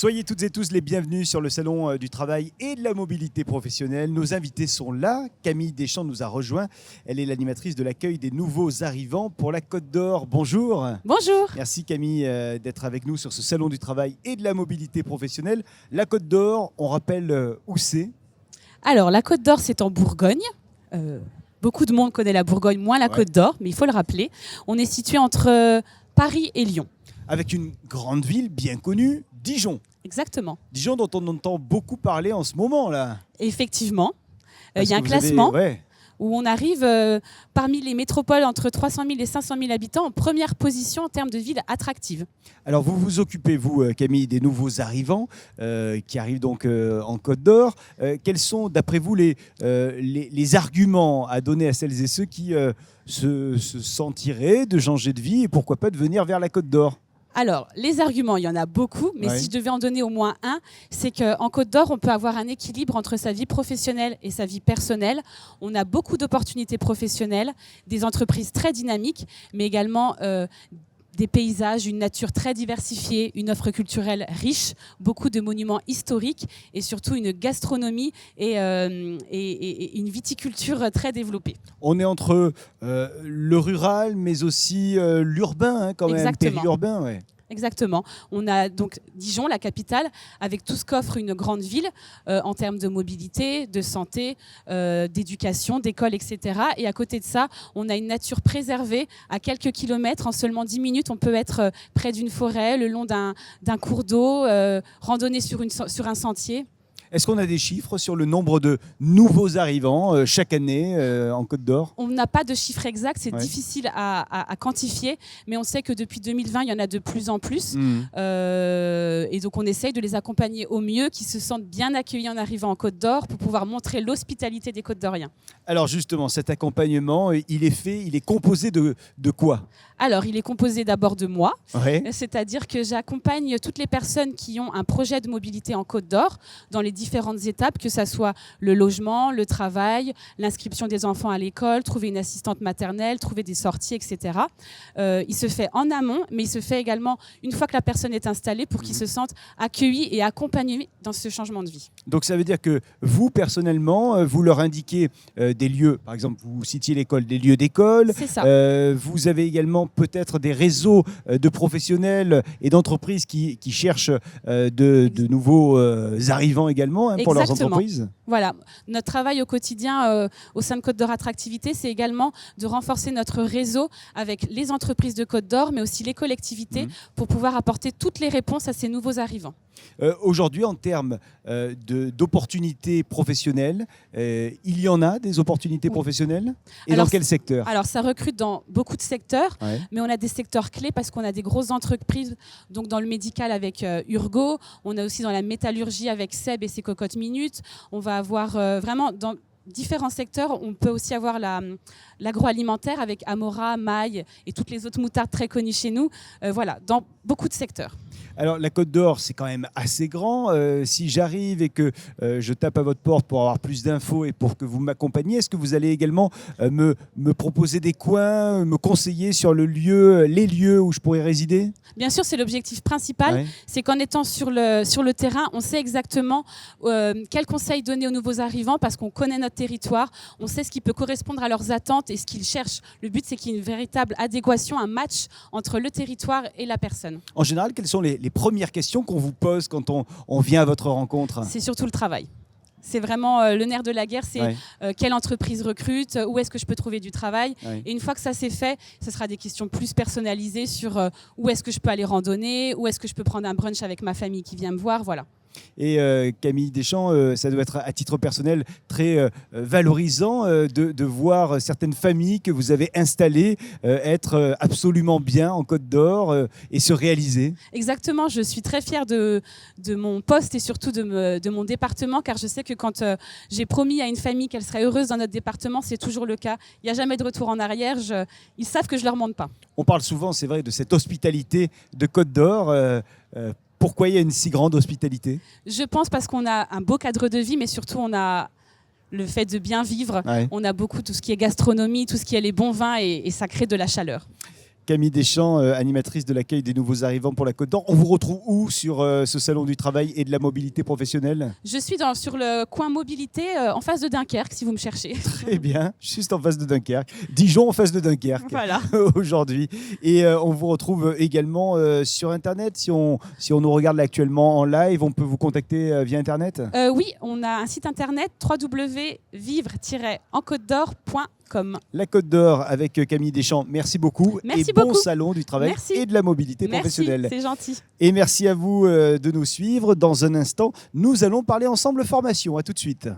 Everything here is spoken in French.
Soyez toutes et tous les bienvenus sur le Salon du Travail et de la Mobilité Professionnelle. Nos invités sont là. Camille Deschamps nous a rejoint. Elle est l'animatrice de l'accueil des nouveaux arrivants pour la Côte d'Or. Bonjour. Bonjour. Merci Camille d'être avec nous sur ce Salon du Travail et de la Mobilité Professionnelle. La Côte d'Or, on rappelle où c'est ? Alors, la Côte d'Or, c'est en Bourgogne. Beaucoup de monde connaît la Bourgogne, moins la Côte d'Or, mais il faut le rappeler. On est situé entre Paris et Lyon. Avec une grande ville bien connue, Dijon. Exactement. Dijon dont on entend beaucoup parler en ce moment là. Effectivement. Il y a un classement où on arrive parmi les métropoles entre 300 000 et 500 000 habitants en première position en termes de ville attractive. Alors vous vous occupez, vous Camille, des nouveaux arrivants qui arrivent donc en Côte d'Or. Quels sont d'après vous les arguments à donner à celles et ceux qui se sentiraient de changer de vie et pourquoi pas de venir vers la Côte d'Or ? Alors, les arguments, il y en a beaucoup, mais si je devais en donner au moins un, c'est qu'en Côte d'Or, on peut avoir un équilibre entre sa vie professionnelle et sa vie personnelle. On a beaucoup d'opportunités professionnelles, des entreprises très dynamiques, mais également des paysages, une nature très diversifiée, une offre culturelle riche, beaucoup de monuments historiques et surtout une gastronomie et une viticulture très développée. On est entre le rural, mais aussi l'urbain, quand même, Exactement. périurbain. Ouais. Exactement. On a donc Dijon, la capitale, avec tout ce qu'offre une grande ville en termes de mobilité, de santé, d'éducation, d'école, etc. Et à côté de ça, on a une nature préservée à quelques kilomètres. En seulement 10 minutes, on peut être près d'une forêt, le long d'un cours d'eau, randonner sur un sentier. Est-ce qu'on a des chiffres sur le nombre de nouveaux arrivants chaque année en Côte d'Or ? On n'a pas de chiffre exact, c'est difficile à quantifier, mais on sait que depuis 2020, il y en a de plus en plus. Et donc on essaye de les accompagner au mieux, qu'ils se sentent bien accueillis en arrivant en Côte d'Or pour pouvoir montrer l'hospitalité des Côtes d'Oriens. Alors justement, cet accompagnement, il est composé de quoi ? Alors, il est composé d'abord de moi, ouais. C'est-à-dire que j'accompagne toutes les personnes qui ont un projet de mobilité en Côte d'Or dans les différentes étapes, que ce soit le logement, le travail, l'inscription des enfants à l'école, trouver une assistante maternelle, trouver des sorties, etc. Il se fait en amont, mais il se fait également une fois que la personne est installée pour qu'ils se sentent accueillis et accompagnés dans ce changement de vie. Donc ça veut dire que vous, personnellement, vous leur indiquez des lieux, par exemple, vous citiez l'école, des lieux d'école. C'est ça. Vous avez également peut-être des réseaux de professionnels et d'entreprises qui cherchent de nouveaux arrivants également pour leurs entreprises. Voilà. Notre travail au quotidien au sein de Côte d'Or Attractivité, c'est également de renforcer notre réseau avec les entreprises de Côte d'Or, mais aussi les collectivités pour pouvoir apporter toutes les réponses à ces nouveaux arrivants. Aujourd'hui, en termes d'opportunités professionnelles, il y en a des opportunités professionnelles. Et dans quel secteur ? Alors, ça recrute dans beaucoup de secteurs, mais on a des secteurs clés parce qu'on a des grosses entreprises. Donc, dans le médical avec Urgo, on a aussi dans la métallurgie avec Seb et ses cocottes minutes. On va avoir vraiment dans différents secteurs. On peut aussi avoir l'agroalimentaire avec Amora, Maille et toutes les autres moutardes très connues chez nous. Voilà, dans beaucoup de secteurs. Alors, la Côte d'Or, c'est quand même assez grand. Si j'arrive et que je tape à votre porte pour avoir plus d'infos et pour que vous m'accompagniez, est-ce que vous allez également me proposer des coins, me conseiller sur les lieux où je pourrais résider ? Bien sûr, c'est l'objectif principal. C'est qu'en étant sur le terrain, on sait exactement quels conseils donner aux nouveaux arrivants parce qu'on connaît notre territoire, on sait ce qui peut correspondre à leurs attentes et ce qu'ils cherchent. Le but, c'est qu'il y ait une véritable adéquation, un match entre le territoire et la personne. En général, quelles sont les premières questions qu'on vous pose quand on vient à votre rencontre ? C'est surtout le travail. C'est vraiment le nerf de la guerre, c'est quelle entreprise recrute, où est-ce que je peux trouver du travail. Et une fois que ça c'est fait, ce sera des questions plus personnalisées sur où est-ce que je peux aller randonner, où est-ce que je peux prendre un brunch avec ma famille qui vient me voir, voilà. Et Camille Deschamps, ça doit être à titre personnel très valorisant de voir certaines familles que vous avez installées être absolument bien en Côte d'Or et se réaliser. Exactement, je suis très fière de mon poste et surtout de mon département car je sais que quand j'ai promis à une famille qu'elle serait heureuse dans notre département, c'est toujours le cas. Il n'y a jamais de retour en arrière, ils savent que je ne leur mente pas. On parle souvent, c'est vrai, de cette hospitalité de Côte d'Or. Pourquoi il y a une si grande hospitalité ? Je pense parce qu'on a un beau cadre de vie, mais surtout on a le fait de bien vivre. On a beaucoup tout ce qui est gastronomie, tout ce qui est les bons vins et ça crée de la chaleur. Camille Deschamps, animatrice de l'accueil des nouveaux arrivants pour la Côte d'Or. On vous retrouve où sur ce salon du travail et de la mobilité professionnelle? Je suis sur le coin mobilité en face de Dunkerque, si vous me cherchez. Très bien, juste en face de Dunkerque. Dijon en face de Dunkerque. Voilà. Aujourd'hui. Et on vous retrouve également sur Internet. Si on nous regarde là actuellement en live, on peut vous contacter via Internet? Oui, on a un site internet www.vivre-encôtedor.com. La Côte d'Or avec Camille Deschamps. Merci beaucoup. Merci Bon beaucoup. salon du travail et de la mobilité professionnelle. C'est gentil. Et merci à vous de nous suivre. Dans un instant, nous allons parler ensemble formation. À tout de suite.